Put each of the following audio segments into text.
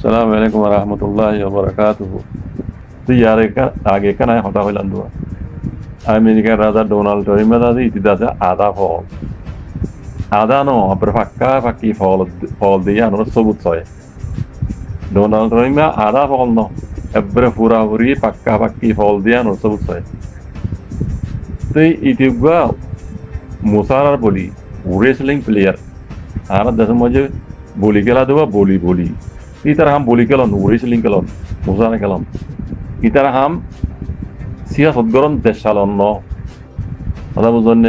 আসসালামু আলাইকুম ওয়া রাহমাতুল্লাহি ওয়া বারাকাতুহু। তো ইয়ার আগে কানায় হতা হইলাম দোয়া আমেরিকার রাজা ডোনাল্ড ট্রাম্প দাদি ইতিদাসে আদা ফল আদা নো আপরে ফাক্কা ফাক্কি ফল দিয়ে আনো সবুজ হয় ডোনাল্ড ট্রাম্প আদা ফল নো এবারে পুরাপুরি পাক্কা পাক্কি ফল দিয়ে আনো সবুজ হয় তো ইতিগা মুসারার বলি রেসলিং প্লেয়ার আর দেশের মধ্যে বলি খেলা দেওয়া বলি ইতারা হাম বলি খেলন রেসলিং খেলন মুসারা খেলন ইতারা হাম সিয়াসত গরম দেশ চালন ন কথা বুঝলেন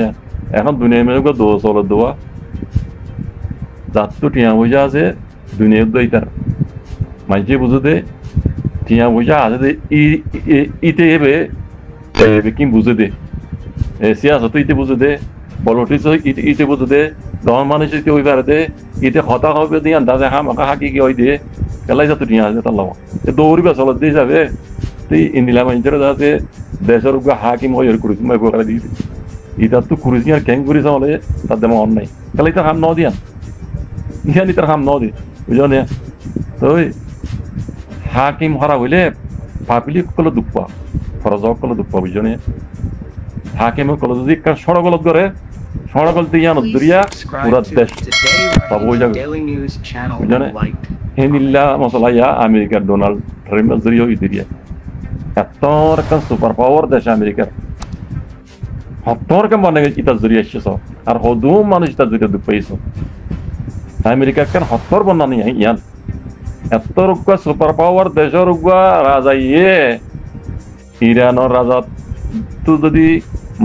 এখন দুনিয়া মেয়ে দোয়া চলত দোয়া যার তো টিয়া পয়সা আছে দুনিয়ার দো ইতার মাঝে বুঝো দে টিয়া পয়সা আছে দে ইতে এবে কি বুঝে দে সিয়াসত ইতে বুঝে দে পলিটিক্স ইতে বুঝে দে দল মানুষ ইতে ওই পারে দে ইতে হতা হবে দিয়ে আন্দাজে হাম হাকি কি হয় দিয়ে খেলাই যাতো টিয়া আছে তার লগত দৌড়িবা চলত দিয়ে যাবে তুই ইন্দিলা মানুষের যাতে দেশের উপর হাকিম হয়ে করেছি মই করে দিয়ে ইতার তো করেছি আর ক্যাং করেছে হলে তার দেমা অন নাই তাহলে ইতার হাম ন দিয়া ইহান ইতার হাম ন দি বুঝো না তো হাকিম হরা হইলে পাপিলি কলে দুঃখ পা ফরজ কলে দুঃখ পা বুঝো না হাকিম কলে যদি সড়কলত করে সড়কল দিয়ে আনো দরিয়া পুরা দেশ সব হয়ে যাবে বুঝো না হেনিল্লা মশলাইয়া আমেরিকার ডোনাল্ড ট্রাম্প জড়িয়ে হয়ে দরিয়া এত একটা সুপার পাওয়ার দেশ আমেরিকার হত্তর কেন মানে ইটা জড়িয়ে আসছে আর হদুম মানুষ ইটা জড়িয়ে দুঃখ পাইছ আমেরিকা কেন হত্তর বন্যা নিয়ে ইয়ান এত রুগা সুপার পাওয়ার দেশের রুগা রাজা ইয়ে ইরানের রাজা তো যদি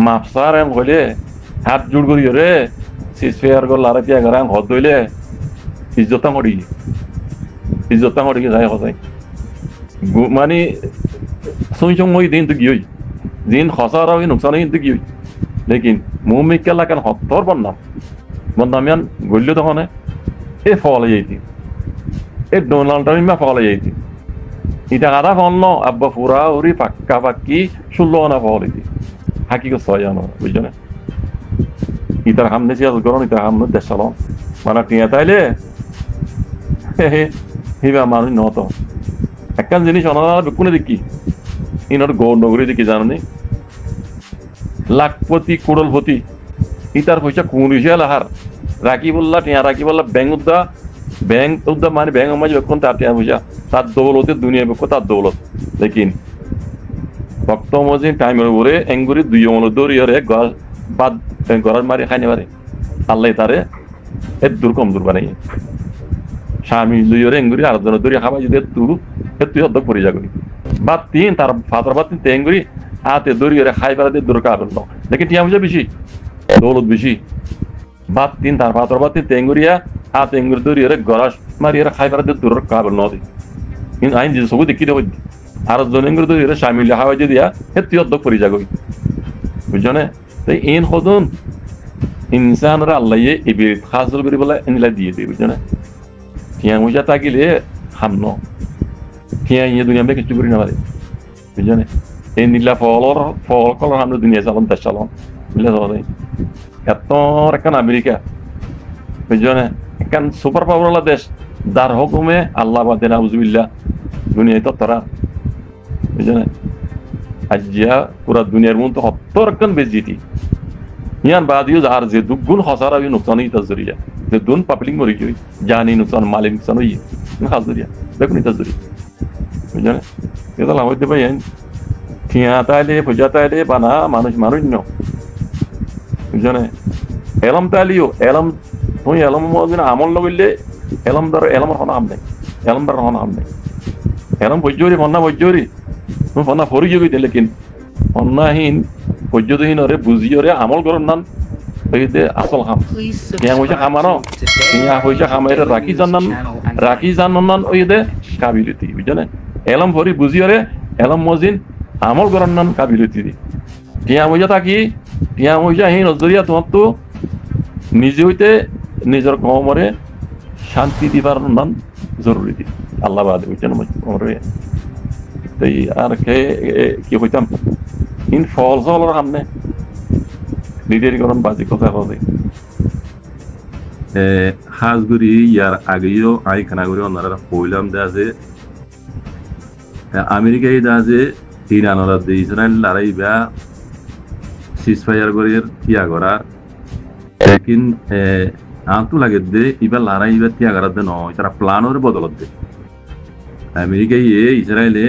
মাপসার এম হইলে হাত জোড় করি রে সিসফেয়ার গল লারাতিয়া গরাং হদ হইলে ইজ্জতা মরি যায় সজাই মানে সঞ্চয় মই দিন তো গিয়ে দিন খসার হয় নোকসান কিন্তু কি লেকিন মুমিক কেলা কেন হত্তর বন্নামিয়ান গল্য তখন এ ফল যাইতি এ ডোনাল্ড ট্রাম্প ফল যাইতি ইটা আধা ফল ন আব্বা পুরা উড়ি পাক্কা পাক্কি 16 আনা ফল হইতি হাকি কো 6 আনা বুঝছো না ইতার সামনে সিয়াস গরন ইতার সামনে দেশ চালন মানে টিয়া তাইলে হিবা মানুষ নত একখান জিনিস অনার কোনে দেখি ইনার গৌর নগরী দেখি জানি লাখপতি কোড়লপতি ইতার পয়সা কুড়িশাল আহার রাখি বললা টিয়া রাখি বললা ব্যাংক উদ্দা মানে ব্যাংক মাঝে বেক্ষণ তার টিয়া পয়সা তার দৌলতে দুনিয়া বেক্ষ তার দৌলত লেকিন ভক্ত মজিন টাইমের উপরে এঙ্গুরি 2 অমল দৌড়িয়ে ঘর বাদ ঘর মারি খাইনে পারে আল্লাহ তারে এর দূর বানাই স্বামী লইরে এঙ্গুরি আর জন দৌড়িয়ে খাবাই যদি তুই অর্ধ পড়ে যাবি বা তিন তার ফাতর বা তিন তেঙ্গুরি হাতে দৌড়িয়ে খাই পারাতে দূর কারণ লেকিন টিয়া পয়সা বেশি দৌলত বেশি বা তিন তার ফাতর বা তিন তেঙ্গুরিয়া হাতে এঙ্গুরি দৌড়িয়ে গড়াস মারিয়ে খাই পারাতে দূর কারণ নদী কিন্তু আইন যে সবু দেখি দেব আর জন এঙ্গুরি দৌড়িয়ে স্বামী খাওয়াই দিয়া হে তুই অর্ধ পড়ে যাবি বুঝছো না তাই এন হদন ইনসানরা আল্লাহ এবির খাসল করে বলে এনলা দিয়ে দিই বুঝছো না টিয়া পয়সা থাকিলে হামন টিয়া ইয়ে দুনিয়া আমরা কিছু করি না পারে বুঝছো না এই নীলা ফল কলর আমরা দুনিয়া চালন দেশ চালন বুঝলে সবাই এত একখান আমেরিকা বুঝছো না একখান সুপার পাওয়ার দেশ যার হুকুমে আল্লাহ বাদে নাউজুবিল্লাহ দুনিয়ায় তো তারা বুঝছো না আজিয়া পুরা দুনিয়ার মধ্যে হত্তর একখান বেজিতি ইয়ান বাদিও আর যে দুগুণ হসারা নোকসান ইতা জরিয়া যে দুন পাবলিক মরি গই জানি নোকসান মালিক নোকসান হই খাস জরিয়া দেখুন ইতা জরিয়া বুঝছো না এটা লাভ হইতে পাই টিয়া তাইলে পূজা তাইলে বানা মানুষ ন বুঝছো না এলম তাইলিও এলম তুই এলম মদিন আমল নগিলে এলম হন আম নাই এলম দ্বারা হন আম নাই এলম বৈজ্যরি বন্যা বৈজ্যরি তুমি বন্যা ফরি যাবি লেকিন বন্যাহীন পর্যতহীন রে বুঝিও আমল করন নান আসল খাম টিয়া পয়সা খামানো টিয়া পয়সা খামাই রাখি জানান ওই দে কাবিলিতি বুঝছো না এলম ফরি বুঝিও এলম মজিন আমল করার নাম কাবিলতি দি টিয়া পয়সা থাকি টিয়া পয়সা হীন জরিয়া তোমার তো নিজে হইতে নিজের কমরে শান্তি দিবার নাম জরুরি দি আল্লাহ বাদে বুঝছেন আর কি হইতাম ইন ফল সামনে লিডারি করন বাজি কথা হাজগুড়ি ইয়ার আগেও আই খানাগুড়ি ওনারা কইলাম দে আছে আমেরিকাই দা আছে ইরানের দে ইসরায়েল লড়াই বা সিজফায়ার করির তিয়া করার লেকিন আঁতু লাগে দে ইবা লড়াই বা তিয়া করার দে নয় তারা প্ল্যানের বদলত দে আমেরিকাই ইসরায়েলে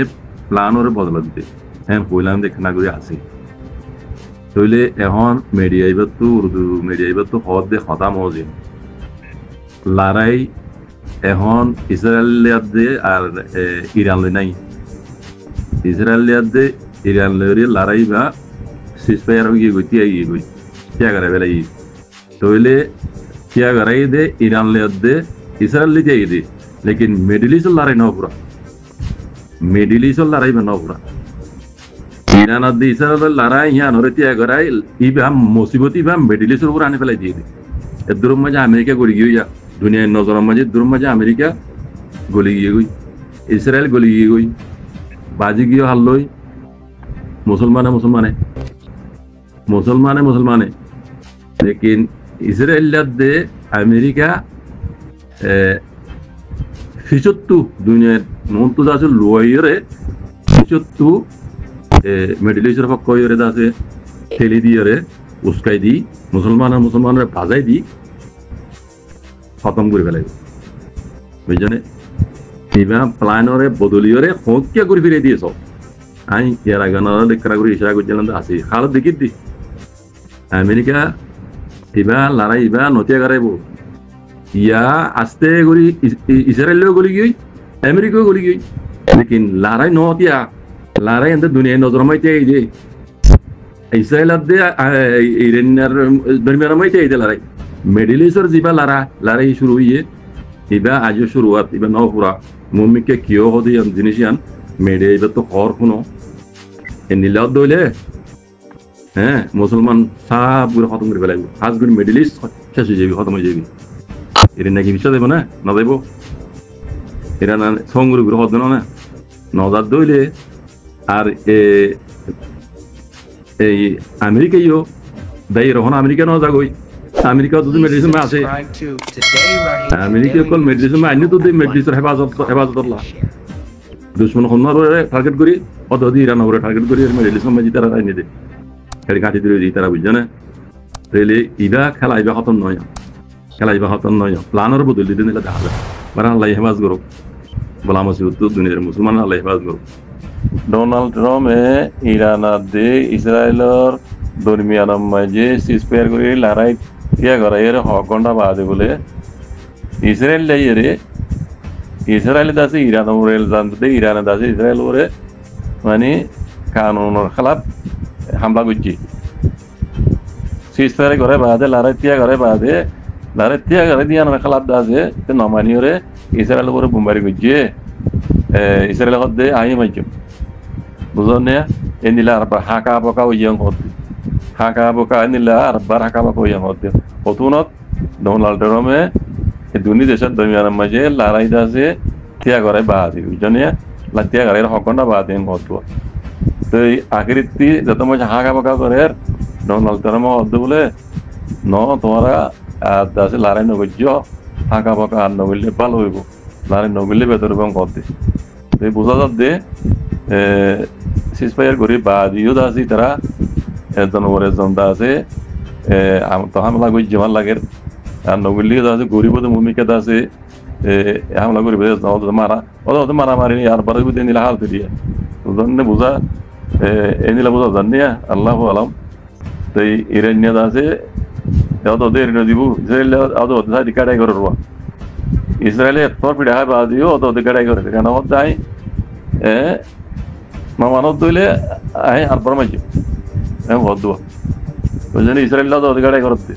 প্ল্যানের বদলত দে হ্যাঁ কইলাম দে খানাগুড়ি আছে তইলে এখন মিডিয়া এবার তো উর্দু মিডিয়া এবার তো হদ দে খতাম হয়ে লড়াই এখন ইসরায়েলিয়াত দে আর ইরান নাই ইসরায়েলিয়াত দে ইরান লড়াই বা সিজফায়ার হয়ে গই তিয়া গই তিয়া করে বেলাই তইলে তিয়া করাই দে ইরান লিয়াত দে ইসরায়েল তিয়া দে লেকিন মিডল ইস্ট লড়াই ন পুরা মিডল ইস্ট লড়াই বা ন পুরা ইরান আর ইসরায়েল লড়াই ইয়া নরে তিয়া করাই ইবা মুসিবতি বা মিডল ইস্টের উপর আনি ফেলাই দিয়ে দে এর দূরের মাঝে আমেরিকা গড়ি গিয়ে দুনিয়ার নজরের মাঝে দূরের মাঝে আমেরিকা গলি গিয়ে গই ইসরায়েল গলি গিয়ে গই বাজি গিয়ে হারলই মুসলমানে লেকিন ইসরায়েল দে আমেরিকা ফিচত্তু দুনিয়ার নন্তু আছে লোয়াইরে ফিচত্তু মিডল ইস্টের পক্ষ ইরে আছে ঠেলি দিয়ে উস্কাই দি মুসলমানের ভাজাই দি খতম করে ফেলাই বুঝছনে ইবা প্লানরে বদলিয়রে হত্যা করে ফিরে দিয়েছ আই ইয়ার আগে লেখা করে ইশারা করছিলাম আছে হালত দেখি দি আমেরিকা ইবা লড়াই ইবা নতিয়া করাইব ইয়া আস্তে করি ইসরায়েলেও গলি গই আমেরিকাও গলি গই লেকিন লড়াই নতিয়া লড়াই এতে দুনিয়ায় নজর মাইতে এই যে ইসরায়েল দে ইরানের দরমিয়ান মাইতে এই যে লড়াই মিডল ইস্টের যিবা লড়াই শুরু হইয়ে ইবা আজও শুরুয়াত ইবা ন পুরা মুমিকে কিয় হদি জিনিসিয়ান মেডে এবার তো হর কোনো নিলাত দইলে হ্যাঁ মুসলমান সব করে খতম করে ফেলাইব আজ করে মিডল ইস্ট শেষ হয়ে যাবি খতম হয়ে যাবি এর নাকি বিশ্বাস দেব না যাইব এরা না সঙ্গুর করে হত না নজার দইলে আর এই আমেরিকাইও দায়ী রহন আমেরিকা ন যাগই আমেরিকা যদি মেডিসিন আছে আমেরিকা কল মেডিসিন আইনি তো মেডিসিন হেফাজত দুশ্মন হন্নারে টার্গেট করি অত ইরান ওরে টার্গেট করি মেডিসিন মাঝি তারা আইনি দে খেলে কাটি দিয়ে দিই তারা বুঝছে না তাইলে ইবা খেলা ইবা খতম নয় প্লানের বদল দিতে নিলে দেখা যায় বারা আল্লাহ হেফাজ করুক বলা মসিবত দুনিয়ার মুসলমান আল্লাহ হেফাজ করুক ডোনাল্ড ট্রাম্পে ইরান দে ইসরায়েলের দরমিয়ান মাঝে সিজফায়ার করে লড়াই তিয়া করা এর হকন্ডা বাদে বলে ইসরায়েল যাইয়ে ইসরায়েল দাসে ইরান ওরেল জানতে ইরান দাসে ইসরায়েল ওরে মানে কানুনের খেলাফ হামলা করছি সিজফায়ার করে বাদে লড়াই তিয়া করে বাদে লড়াই তিয়া করে দিয়ে খেলাফ দাসে নমানি ওরে ইসরায়েল ওরে বোমবারি করছে ইসরায়েল দে আই মাইছ বুঝলেন না এনিলা আর হাকা বকা ওইয়ং হতে হাকা বকা এনিলা আর বার হাকা বকা ওইয়ং হতে হতুনত ডোনাল্ড ট্রাম্পে দুনি দেশের দরমিয়ান মাঝে লড়াই দাসে তিয়া করে বাদে বুঝছেন না তিয়া করে হকন্ডা বাদে হতো তো এই আখিরিতি যত মাঝে হাকা বকা করে ডোনাল্ড ট্রাম্প হতে বলে ন তোমরা দাসে লড়াই নগর্য হাকা বকা আর নগরলে ভালো হইব লড়াই নগরলে বেতর এবং করতে তো বোঝা যাচ্ছে সিজফায়ার করি বাদিও দাসি তারা একজন ওরে জনতা আছে তো হামলা করি জমান লাগে আর নগরলি আছে গরিব ভূমিকা আছে হামলা করি মারা ওদের মারামারি আর বারে বুঝে নিলে হাল দিয়ে জানে বোঝা এনিলা বোঝা জানি আল্লাহ আলাম তো ইরানিয়া আছে ওদের দিব ইসরায়েল ওদের কাটাই করে রোয়া ইসরায়েলে তোর পিঠা হয় বাদিও ওদের কাটাই করে কেন তাই মামানত দইলে আই আর বরমাইছো হদ দোয়া ওই জন্য ইসরায়েল ওদের কাটাই করতে